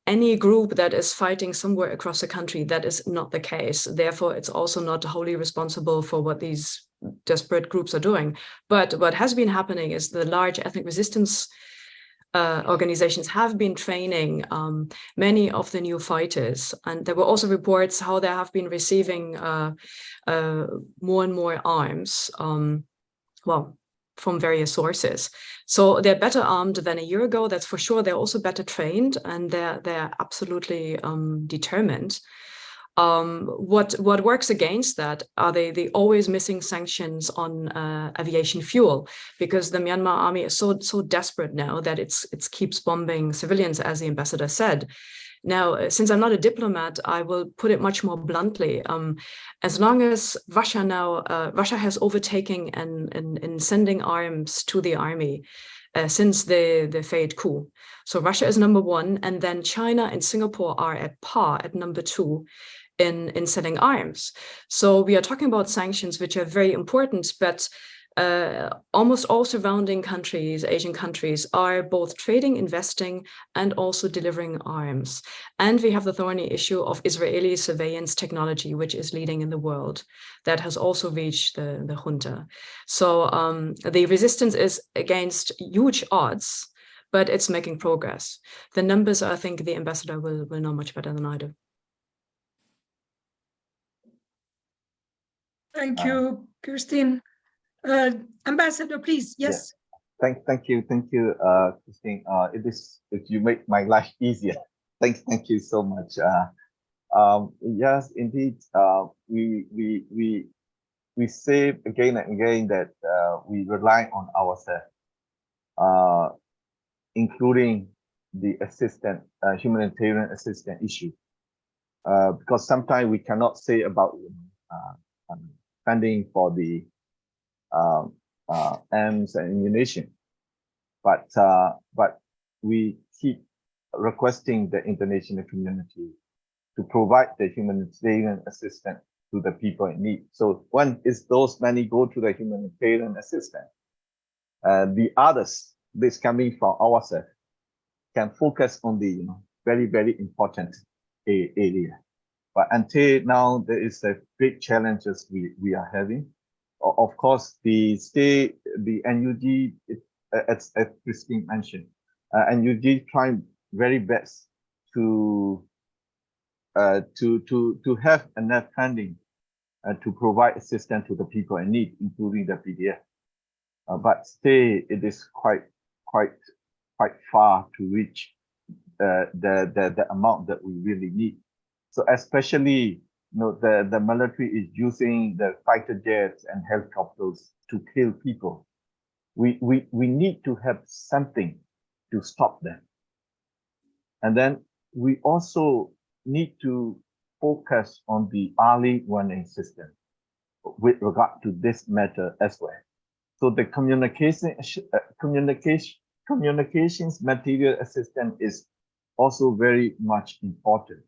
any group that is fighting somewhere across the country. That is not the case. Therefore, it's also not wholly responsible for what these desperate groups are doing. But what has been happening is the large ethnic resistance organizations have been training many of the new fighters. And there were also reports how they have been receiving more and more arms, from various sources. So they're better armed than a year ago, that's for sure. They're also better trained, and they're absolutely determined. What works against that are the always missing sanctions on aviation fuel, because the Myanmar army is so desperate now that it keeps bombing civilians, as the ambassador said. Now, since I'm not a diplomat, I will put it much more bluntly. As long as Russia has overtaken and sending arms to the army, since the failed coup. So Russia is number one, and then China and Singapore are at par at number two in selling arms. So we are talking about sanctions, which are very important, but almost all surrounding countries, Asian countries, are both trading, investing, and also delivering arms. And we have the thorny issue of Israeli surveillance technology, which is leading in the world, that has also reached the junta. So the resistance is against huge odds, but it's making progress. The numbers, I think the ambassador will know much better than I do. Thank you, Kerstin. Ambassador, please. Yes. Yeah. Thank you, Kerstin. If you make my life easier. Thank you so much. Yes, indeed. We say again and again that we rely on ourselves, including the humanitarian assistance issue, because sometimes we cannot say about funding for the arms and ammunition, but we keep requesting the international community to provide the humanitarian assistance to the people in need. So one is those money go to the humanitarian assistance. The others, this coming from ourselves, can focus on the very, very important area. But until now, there is a big challenges we are having. Of course, the NUG, as Kerstin mentioned, NUG trying very best to have enough funding to provide assistance to the people in need, including the PDF. But still, it is quite far to reach the amount that we really need. So especially, the military is using the fighter jets and helicopters to kill people. We need to have something to stop them. And then we also need to focus on the early warning system with regard to this matter as well. So the communications material assistance is also very much important.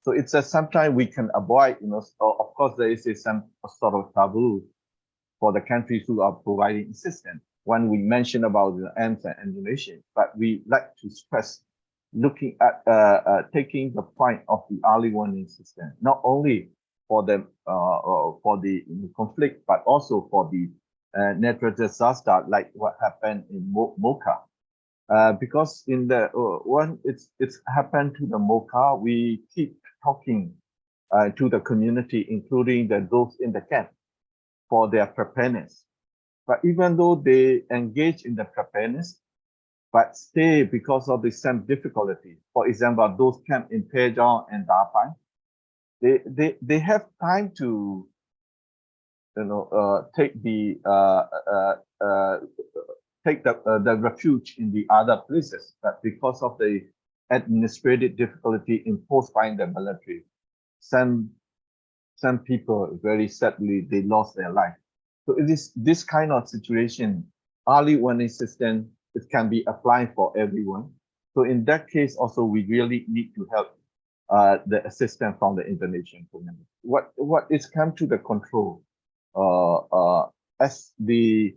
So it's sometimes we can avoid, of course, there is some sort of taboo for the countries who are providing assistance when we mention about the arms and ammunition, but we like to stress looking at taking the point of the early warning system, not only for the conflict, but also for the natural disaster like what happened in Mocha. Because in the it's happened to the Mocha, we keep talking to the community, including those in the camp, for their preparedness. But even though they engage in the preparedness, but still because of the same difficulty, for example, those camp in Pejong and Dapai, they have time to take the refuge in the other places, but because of the administrative difficulty imposed by the military, some people very sadly they lost their life. So it is this kind of situation. Early warning system, it can be applied for everyone. So in that case, also we really need to help the assistance from the international community. What is come to the control as the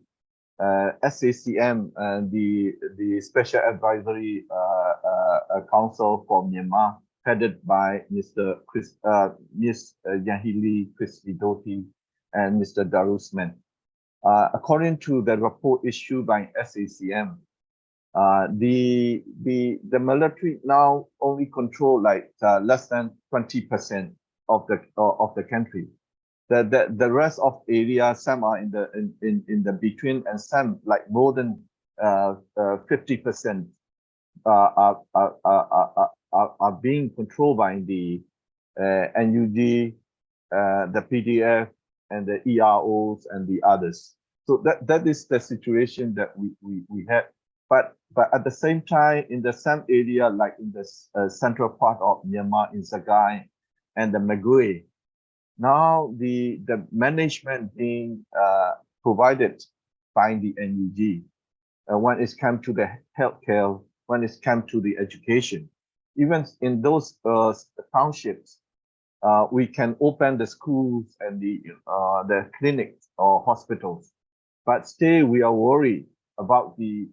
SACM and the Special Advisory Council for Myanmar, headed by Ms. Yahili Krisvidoti and Mr. Darusman. According to the report issued by SACM, the military now only control like less than 20% of the country. The rest of area, some are in the between, and some like more than 50% are being controlled by the NUG, the PDF, and the EROs and the others. So that is the situation that we have. But at the same time, in the some area, like in the central part of Myanmar, in Sagai and the Magui, now the management being provided by the NUG. when it's come to the healthcare, when it's come to the education. Even in those townships, we can open the schools and the clinics or hospitals, but still we are worried about the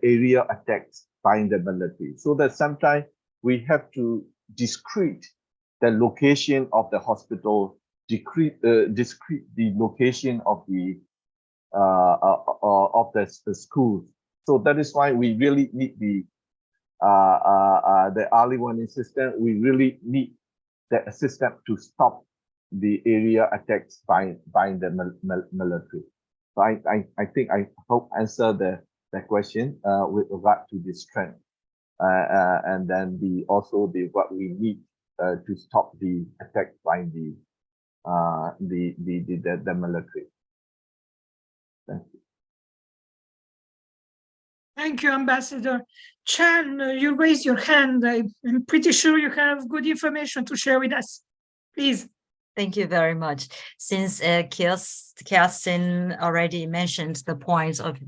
area attacked by the military. So that sometimes we have to discrete the location of the hospital, discrete the location of the schools. So that is why we really need the early warning system. We really need the system to stop the area attacks by the military. So I think I hope answer the question with regard to this trend, and then what we need to stop the attack by the military. Thank you. Thank you, Ambassador. Chan, you raised your hand. I'm pretty sure you have good information to share with us. Please. Thank you very much. Since Kerstin already mentioned the points of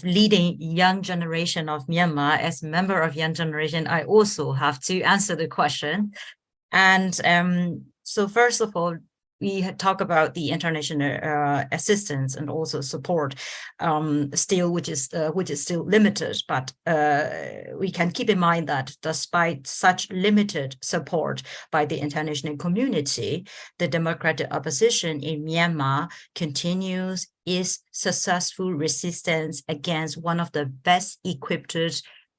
leading young generation of Myanmar, as a member of young generation, I also have to answer the question. And so first of all, we had talked about the international assistance and also support, which is still limited. But we can keep in mind that despite such limited support by the international community, the democratic opposition in Myanmar continues its successful resistance against one of the best equipped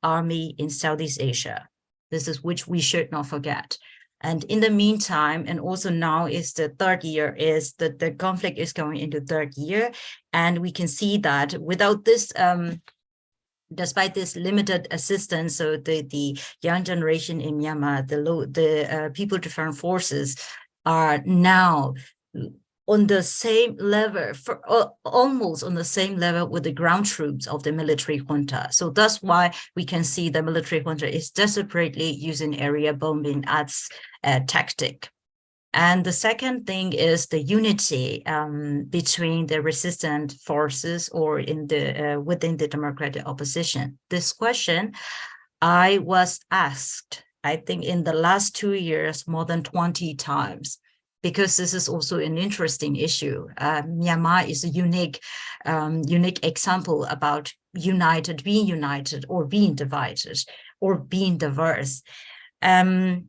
army in Southeast Asia. This is which we should not forget. And in the meantime, and also now is the third year, is that the conflict is going into third year. And we can see that without this, despite this limited assistance, so the young generation in Myanmar, the People Defense Forces are now on the same level, almost on the same level with the ground troops of the military junta. So that's why we can see the military junta is desperately using area bombing as a tactic. And the second thing is the unity between the resistant forces or in the within the democratic opposition. This question I was asked, I think in the last 2 years, more than 20 times. Because this is also an interesting issue. Myanmar is a unique example about being united or being divided or being diverse. And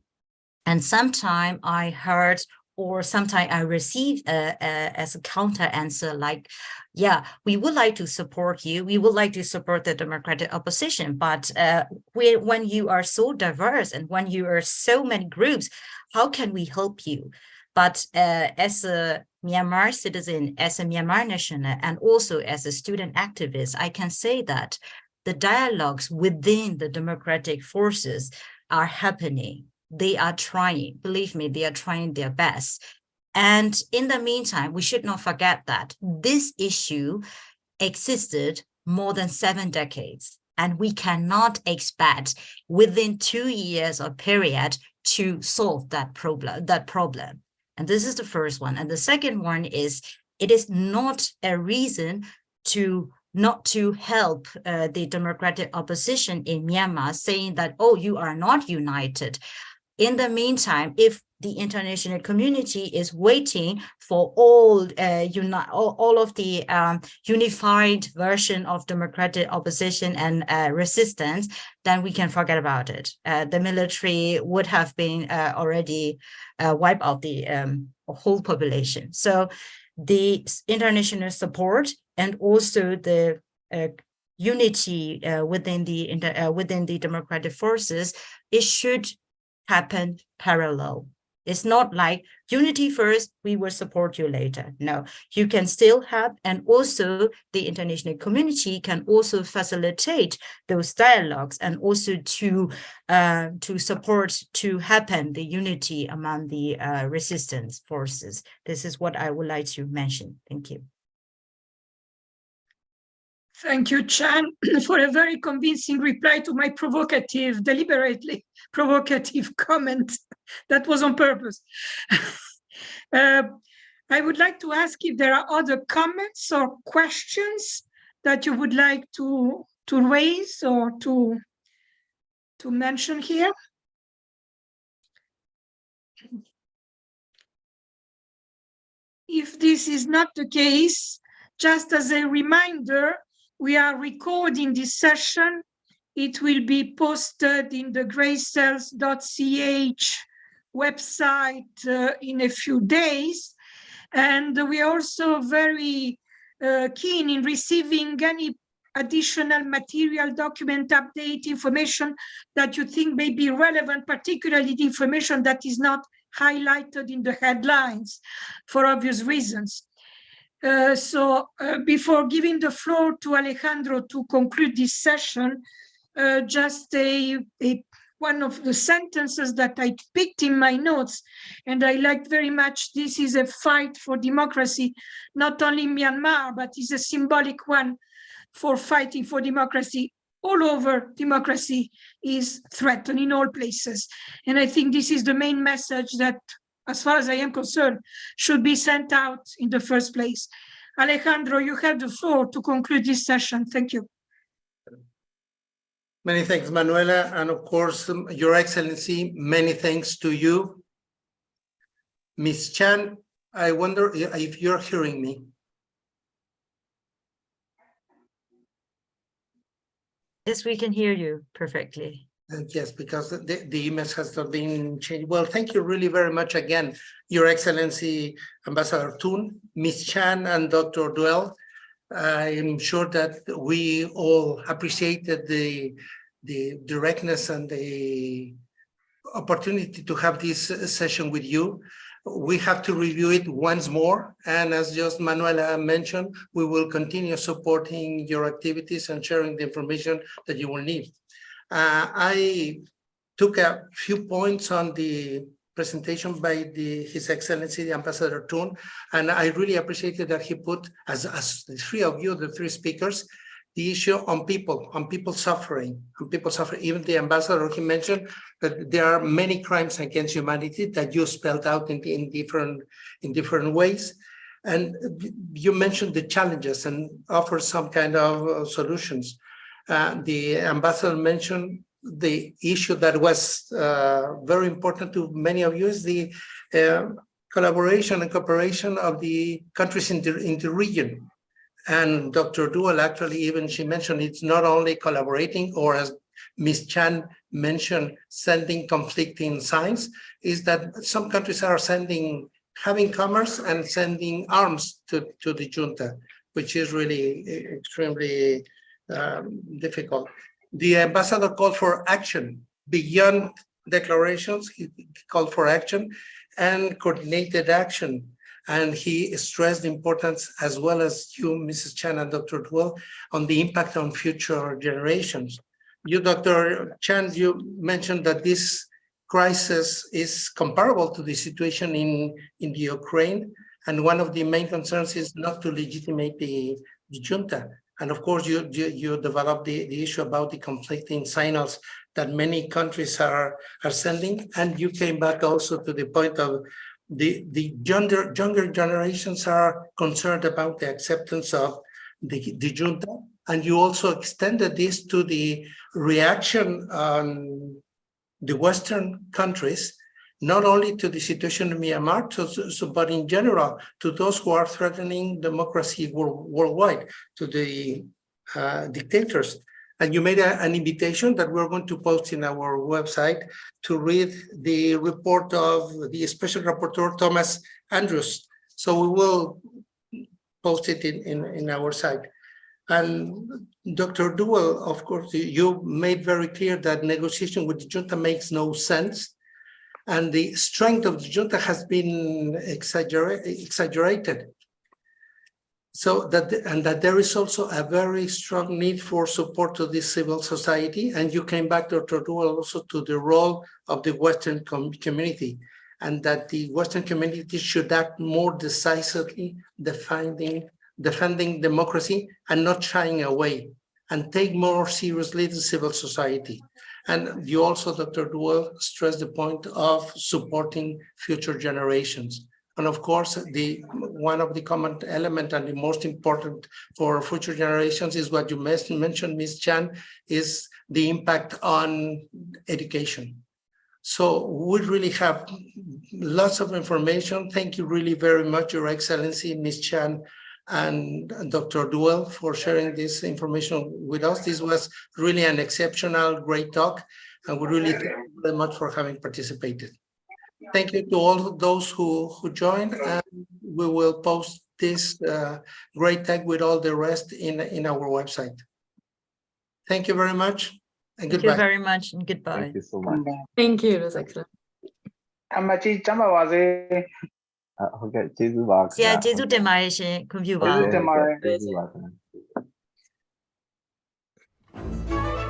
sometimes I heard or sometimes I received as a counter answer like, yeah, we would like to support you. We would like to support the democratic opposition. But when you are so diverse and when you are so many groups, how can we help you? But as a Myanmar citizen, as a Myanmar national, and also as a student activist, I can say that the dialogues within the democratic forces are happening. They are trying, believe me, they are trying their best. And in the meantime, we should not forget that this issue existed more than 7 decades, and we cannot expect within 2 years or period to solve that problem. And this is the first one. And the second one is, it is not a reason not to help the democratic opposition in Myanmar, saying that, oh, you are not united. In the meantime, if the international community is waiting for all of the unified version of democratic opposition and resistance, then we can forget about it. The military would have been already wiped out the whole population. So the international support and also the unity within the democratic forces, it should happen parallel. It's not like unity first, we will support you later. No, you can still have, and also the international community can also facilitate those dialogues and also to support to happen the unity among the resistance forces. This is what I would like to mention. Thank you. Thank you, Chan, for a very convincing reply to my deliberately provocative comment. That was on purpose. I would like to ask if there are other comments or questions that you would like to raise or to mention here? If this is not the case, just as a reminder, we are recording this session. It will be posted in the greycells.ch website in a few days. And we are also very keen in receiving any additional material, document, update, information that you think may be relevant, particularly the information that is not highlighted in the headlines for obvious reasons. So before giving the floor to Alejandro to conclude this session, just one of the sentences that I picked in my notes, and I liked very much: this is a fight for democracy, not only in Myanmar, but is a symbolic one for fighting for democracy all over. Democracy is threatened in all places. And I think this is the main message that, as far as I am concerned, should be sent out in the first place. Alejandro, you have the floor to conclude this session. Thank you. Many thanks, Manuela. And of course, Your Excellency, many thanks to you. Ms. Chan, I wonder if you're hearing me. Yes, we can hear you perfectly. Yes, because the image has not been changed. Well, thank you really very much again, Your Excellency, Ambassador Tun, Ms. Chan, and Dr. Duell. I am sure that we all appreciated the directness and the opportunity to have this session with you. We have to review it once more, and as just Manuela mentioned, we will continue supporting your activities and sharing the information that you will need. I took a few points on the presentation by His Excellency, the Ambassador Tun, and I really appreciated that he put, as the three of you, the three speakers, the issue on people suffering, Even the ambassador, he mentioned that there are many crimes against humanity that you spelled out in different ways. And you mentioned the challenges and offered some kind of solutions. The ambassador mentioned the issue that was very important to many of you is the collaboration and cooperation of the countries in the region. And Dr. Duell, actually, even she mentioned it's not only collaborating, or as Ms. Chan mentioned, sending conflicting signs, is that some countries are having commerce and sending arms to the junta, which is really extremely difficult. The ambassador called for action beyond declarations. He called for action and coordinated action. And he stressed the importance, as well as you, Mrs. Chan and Dr. Duell, on the impact on future generations. You, Dr. Chan, you mentioned that this crisis is comparable to the situation in the Ukraine. And one of the main concerns is not to legitimate the junta. And of course, you developed the issue about the conflicting signals that many countries are sending. And you came back also to the point of the younger generations are concerned about the acceptance of the junta. And you also extended this to the reaction on the Western countries, not only to the situation in Myanmar, but in general, to those who are threatening democracy worldwide, to the dictators. And you made an invitation that we're going to post in our website to read the report of the Special Rapporteur, Thomas Andrews. So we will post it in our site. And Dr. Duell, of course, you made very clear that negotiation with the junta makes no sense. And the strength of the junta has been exaggerated. So that there is also a very strong need for support to the civil society. And you came back, Dr. Duell, also to the role of the Western community, and that the Western community should act more decisively, defending democracy and not shying away, and take more seriously the civil society. And you also, Dr. Duell, stressed the point of supporting future generations. And of course, one of the common element and the most important for future generations is what you mentioned, Ms. Chan, is the impact on education. So we really have lots of information. Thank you really very much, Your Excellency, Ms. Chan and Dr. Duell, for sharing this information with us. This was really an exceptional, great talk, and we really thank you very much for having participated. Thank you to all those who joined, and we will post this great talk with all the rest in our website. Thank you very much, and Thank you goodbye. very much and goodbye. Thank you so much. Thank you, His Excellency. အမကြီးကျမ်းပါပါစေ ဟုတ်ကဲ့ကျေးဇူးပါ ဆရာကျေးဇူးတင်ပါတယ်ရှင်ခွင့်ပြုပါ ကျေးဇူးတင်ပါတယ်